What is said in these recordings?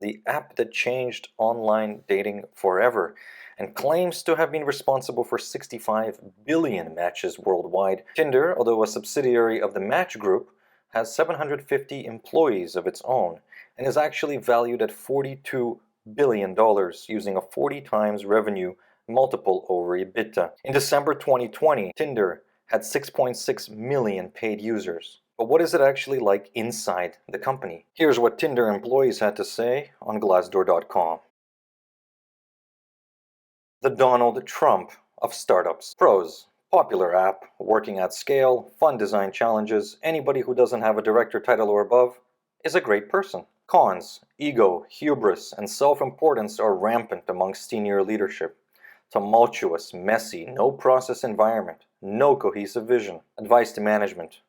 the app that changed online dating forever and claims to have been responsible for 65 billion matches worldwide. Tinder, although a subsidiary of the Match Group, has 750 employees of its own and is actually valued at $42 billion using a 40 times revenue multiple over EBITDA. In December 2020, Tinder had 6.6 million paid users. But what is it actually like inside the company? Here's what Tinder employees had to say on Glassdoor.com. The Donald Trump of startups. Pros: popular app, working at scale, fun design challenges, anybody who doesn't have a director title or above is a great person. Cons: ego, hubris, and self-importance are rampant amongst senior leadership. Tumultuous, messy, no process environment, no cohesive vision. Advice to management: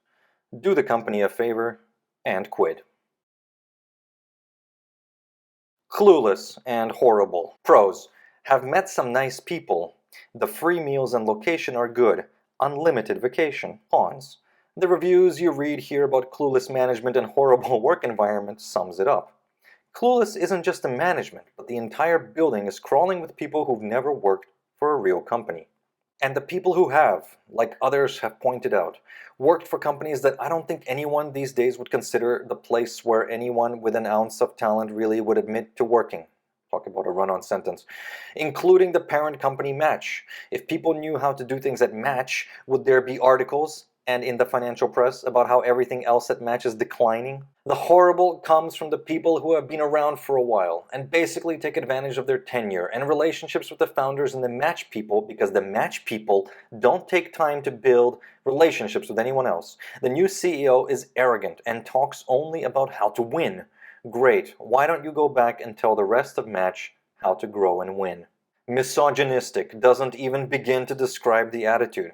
do the company a favor and quit. Clueless and horrible. Pros: have met some nice people. The free meals and location are good. Unlimited vacation. Cons: the reviews you read here about clueless management and horrible work environment sums it up. Clueless isn't just the management, but the entire building is crawling with people who've never worked for a real company. And the people who have, like others have pointed out, worked for companies that I don't think anyone these days would consider the place where anyone with an ounce of talent really would admit to working. Talk about a run-on sentence. Including the parent company Match. If people knew how to do things at Match, would there be articles and in the financial press about how everything else at Match is declining? The horrible comes from the people who have been around for a while and basically take advantage of their tenure and relationships with the founders and the Match people, because the Match people don't take time to build relationships with anyone else. The new CEO is arrogant and talks only about how to win. Great, why don't you go back and tell the rest of Match how to grow and win? Misogynistic doesn't even begin to describe the attitude.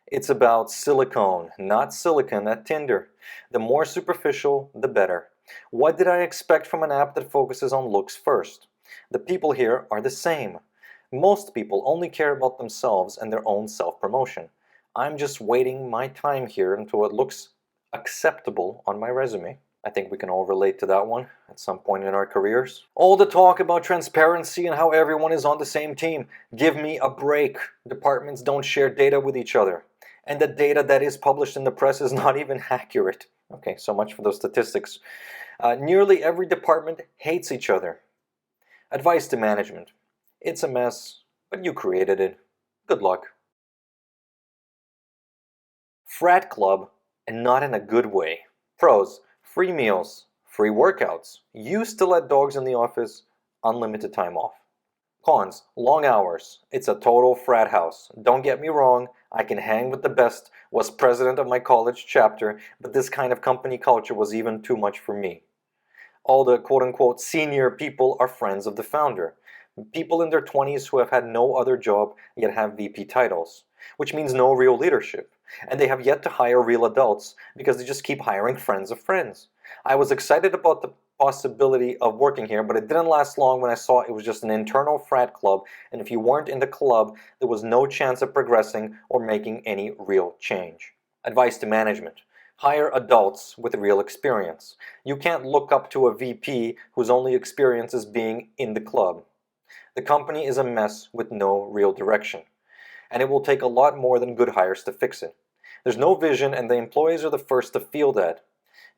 It's about silicone, not silicon at Tinder. The more superficial, the better. What did I expect from an app that focuses on looks first? The people here are the same. Most people only care about themselves and their own self-promotion. I'm just waiting my time here until it looks acceptable on my resume. I think we can all relate to that one at some point in our careers. All the talk about transparency and how everyone is on the same team. Give me a break. Departments don't share data with each other. And the data that is published in the press is not even accurate. Okay, so much for those statistics. Nearly every department hates each other. Advice to management: it's a mess, but you created it. Good luck. Frat club, and not in a good way. Pros: free meals, free workouts, used to let dogs in the office, unlimited time off. Cons: long hours. It's a total frat house. Don't get me wrong, I can hang with the best, was president of my college chapter, but this kind of company culture was even too much for me. All the quote-unquote senior people are friends of the founder. People in their 20s who have had no other job yet have VP titles, which means no real leadership. And they have yet to hire real adults because they just keep hiring friends of friends. I was excited about the possibility of working here, but it didn't last long when I saw it was just an internal frat club, and if you weren't in the club, there was no chance of progressing or making any real change. Advice to management: hire adults with real experience. You can't look up to a VP whose only experience is being in the club. The company is a mess with no real direction, and it will take a lot more than good hires to fix it. There's no vision, and the employees are the first to feel that.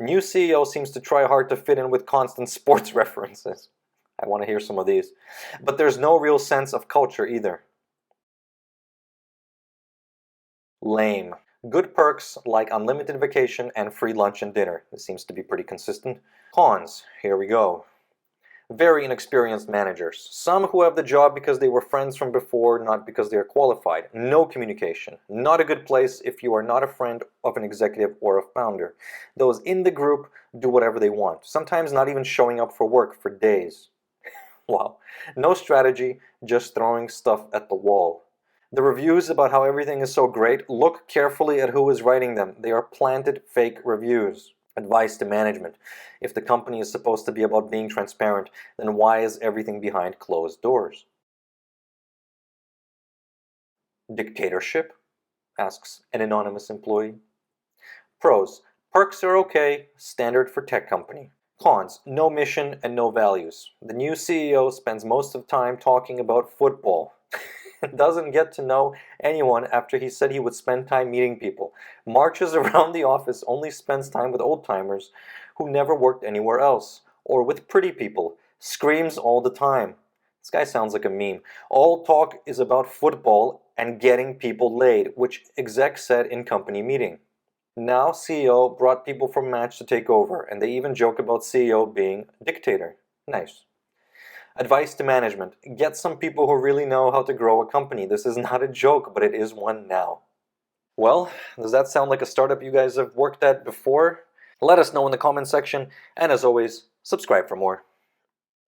New CEO seems to try hard to fit in with constant sports references. I want to hear some of these. But there's no real sense of culture either. Lame. Good perks like unlimited vacation and free lunch and dinner. This seems to be pretty consistent. Cons. Here we go. Very inexperienced managers. Some who have the job because they were friends from before, not because they are qualified. No communication. Not a good place if you are not a friend of an executive or a founder. Those in the group do whatever they want, sometimes not even showing up for work for days. Wow. No strategy, just throwing stuff at the wall. The reviews about how everything is so great, look carefully at who is writing them. They are planted fake reviews. Advice to management: if the company is supposed to be about being transparent, then why is everything behind closed doors? Dictatorship? Asks an anonymous employee. Pros: perks are okay, standard for tech company. Cons: no mission and no values. The new CEO spends most of the time talking about football. Doesn't get to know anyone after he said he would spend time meeting people. Marches around the office, only spends time with old-timers who never worked anywhere else. Or with pretty people. Screams all the time. This guy sounds like a meme. All talk is about football and getting people laid, which exec said in company meeting. Now CEO brought people from Match to take over, and they even joke about CEO being dictator. Nice. Advice to management: get some people who really know how to grow a company. This is not a joke, but it is one now. Well, does that sound like a startup you guys have worked at before? Let us know in the comment section, and as always, subscribe for more.